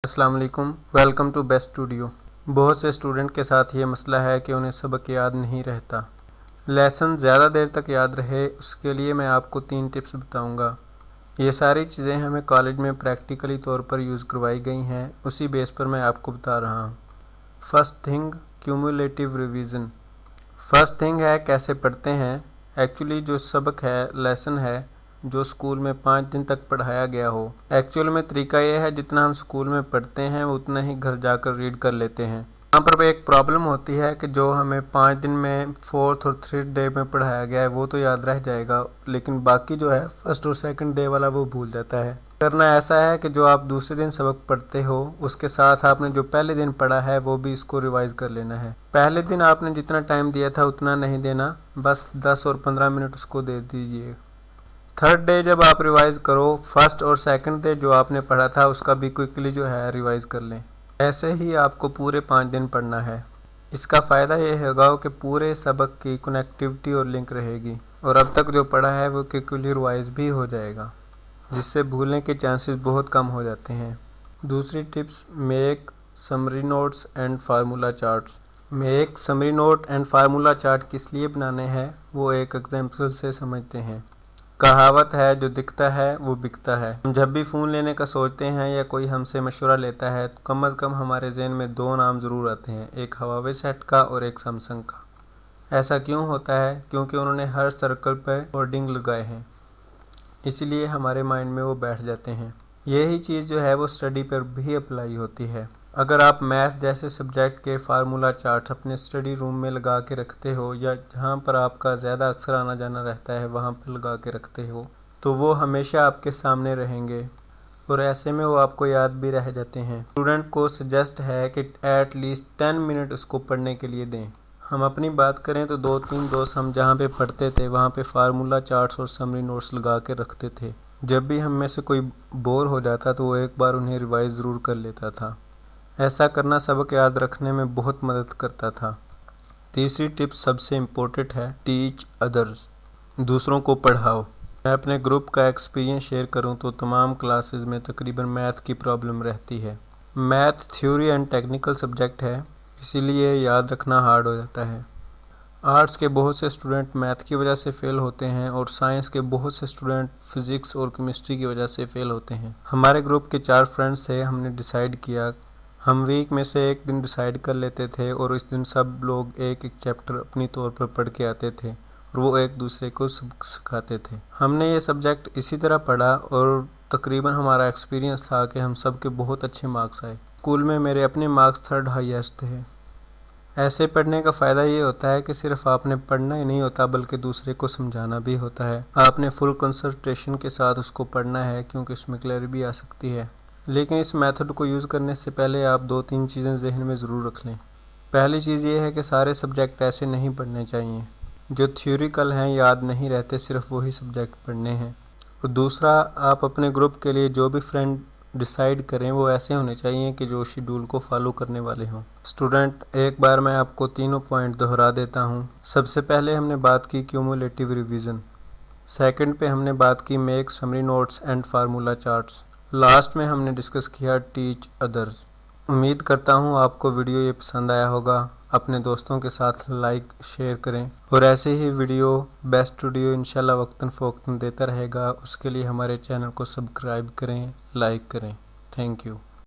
السلام علیکم، welcome to best studio. بہت سے اسٹوڈنٹ کے ساتھ یہ مسئلہ ہے کہ انہیں سبق یاد نہیں رہتا۔ لیسن زیادہ دیر تک یاد رہے اس کے لیے میں آپ کو 3 ٹپس بتاؤں گا۔ یہ ساری چیزیں ہمیں کالج میں پریکٹیکلی طور پر یوز کروائی گئی ہیں، اسی بیس پر میں آپ کو بتا رہا ہوں۔ First thing, cumulative revision. First thing ہے کیسے پڑھتے ہیں۔ ایکچولی جو سبق ہے، لیسن ہے، جو اسکول میں 5 دن تک پڑھایا گیا ہو، ایکچوئل میں طریقہ یہ ہے جتنا ہم اسکول میں پڑھتے ہیں اتنا ہی گھر جا کر ریڈ کر لیتے ہیں۔ یہاں پر ایک پرابلم ہوتی ہے کہ جو ہمیں 5 دن میں 4th اور 3rd ڈے میں پڑھایا گیا ہے وہ تو یاد رہ جائے گا، لیکن باقی جو ہے 1st اور 2nd ڈے والا وہ بھول جاتا ہے۔ کرنا ایسا ہے کہ جو آپ دوسرے دن سبق پڑھتے ہو اس کے ساتھ آپ نے جو پہلے دن پڑھا ہے وہ بھی اس کو ریوائز کر لینا ہے۔ پہلے دن آپ نے جتنا ٹائم دیا تھا اتنا نہیں دینا، بس 10 اور 15 منٹ اس کو دے دیجئے۔ 3rd ڈے جب آپ ریوائز کرو، 1st اور 2nd ڈے جو آپ نے پڑھا تھا اس کا بھی کوئکلی جو ہے ریوائز کر لیں۔ ایسے ہی آپ کو پورے 5 دن پڑھنا ہے۔ اس کا فائدہ یہ ہوگا کہ پورے سبق کی کنیکٹیوٹی اور لنک رہے گی، اور اب تک جو پڑھا ہے وہ کوئکلی ریوائز بھی ہو جائے گا، جس سے بھولنے کے چانسز بہت کم ہو جاتے ہیں۔ دوسری tips, make summary notes and formula charts. Make summary note and formula chart کس لیے بنانے ہیں وہ ایک ایگزامپل سے سمجھتے ہیں۔ کہاوت ہے جو دکھتا ہے وہ بکتا ہے۔ ہم جب بھی فون لینے کا سوچتے ہیں یا کوئی ہم سے مشورہ لیتا ہے تو کم از کم ہمارے ذہن میں 2 نام ضرور آتے ہیں، ایک ہواوے سیٹ کا اور ایک سیمسنگ کا۔ ایسا کیوں ہوتا ہے؟ کیونکہ انہوں نے ہر سرکل پہ ہورڈنگ لگائے ہیں، اسی لیے ہمارے مائنڈ میں وہ بیٹھ جاتے ہیں۔ یہی چیز جو ہے وہ اسٹڈی پر بھی اپلائی ہوتی ہے۔ اگر آپ میتھ جیسے سبجیکٹ کے فارمولا چارٹ اپنے اسٹڈی روم میں لگا کے رکھتے ہو، یا جہاں پر آپ کا زیادہ اکثر آنا جانا رہتا ہے وہاں پہ لگا کے رکھتے ہو، تو وہ ہمیشہ آپ کے سامنے رہیں گے، اور ایسے میں وہ آپ کو یاد بھی رہ جاتے ہیں۔ اسٹوڈنٹ کو سجیسٹ ہے کہ ایٹ لیسٹ 10 منٹ اس کو پڑھنے کے لیے دیں۔ ہم اپنی بات کریں تو 2-3 دوست ہم جہاں پہ پڑھتے تھے وہاں پہ فارمولا چارٹس اور سمری نوٹس لگا کے رکھتے تھے۔ جب بھی ہم میں سے کوئی بور ہو جاتا تو وہ ایک بار انہیں ریوائز ضرور کر لیتا تھا۔ ایسا کرنا سبق یاد رکھنے میں بہت مدد کرتا تھا۔ تیسری ٹپ سب سے امپورٹنٹ ہے، ٹیچ ادرز۔ دوسروں کو پڑھاؤ۔ میں اپنے گروپ کا ایکسپیرینس شیئر کروں تو تمام کلاسز میں تقریباً میتھ کی پرابلم رہتی ہے۔ Math theory and technical subject ہے، اسی لیے یاد رکھنا ہارڈ ہو جاتا ہے۔ آرٹس کے بہت سے اسٹوڈنٹ میتھ کی وجہ سے فیل ہوتے ہیں، اور سائنس کے بہت سے اسٹوڈنٹ فزکس اور کیمسٹری کی وجہ سے فیل ہوتے ہیں۔ ہمارے گروپ کے 4 فرینڈز تھے، ہم نے ڈیسائیڈ کیا ہم ویک میں سے ایک دن ڈیسائیڈ کر لیتے تھے، اور اس دن سب لوگ ایک چیپٹر اپنی طور پر پڑھ کے آتے تھے اور وہ ایک دوسرے کو سکھاتے تھے۔ ہم نے یہ سبجیکٹ اسی طرح پڑھا، اور تقریباً ہمارا ایکسپیرینس تھا کہ ہم سب کے بہت اچھے مارکس آئے۔ اسکول میں میرے اپنے مارکس 3rd ہائیسٹ تھے۔ ایسے پڑھنے کا فائدہ یہ ہوتا ہے کہ صرف آپ نے پڑھنا ہی نہیں ہوتا بلکہ دوسرے کو سمجھانا بھی ہوتا ہے۔ آپ نے فل کنسنٹریشن کے ساتھ اس کو پڑھنا ہے، کیونکہ اس میں کلیئر بھی آ سکتی ہے۔ لیکن اس میتھڈ کو یوز کرنے سے پہلے آپ 2-3 چیزیں ذہن میں ضرور رکھ لیں۔ پہلی چیز یہ ہے کہ سارے سبجیکٹ ایسے نہیں پڑھنے چاہیے۔ جو تھیوریکل ہیں یاد نہیں رہتے، صرف وہی سبجیکٹ پڑھنے ہیں۔ اور دوسرا، آپ اپنے گروپ کے لیے جو بھی فرینڈ ڈیسائیڈ کریں وہ ایسے ہونے چاہیے کہ جو شیڈول کو فالو کرنے والے ہوں۔ اسٹوڈنٹ، ایک بار میں آپ کو تینوں پوائنٹ دہرا دیتا ہوں۔ سب سے پہلے ہم نے بات کی کیومولیٹیو ریویژن، 2nd پہ ہم نے بات کی make summary notes and formula charts, last میں ہم نے ڈسکس کیا ٹیچ ادرز۔ امید کرتا ہوں آپ کو ویڈیو یہ پسند آیا ہوگا۔ اپنے دوستوں کے ساتھ لائک شیئر کریں، اور ایسے ہی ویڈیو بیسٹ اسٹوڈیو انشاءاللہ وقتاً فوقتاً دیتا رہے گا۔ اس کے لیے ہمارے چینل کو سبسکرائب کریں، لائک کریں۔ Thank you.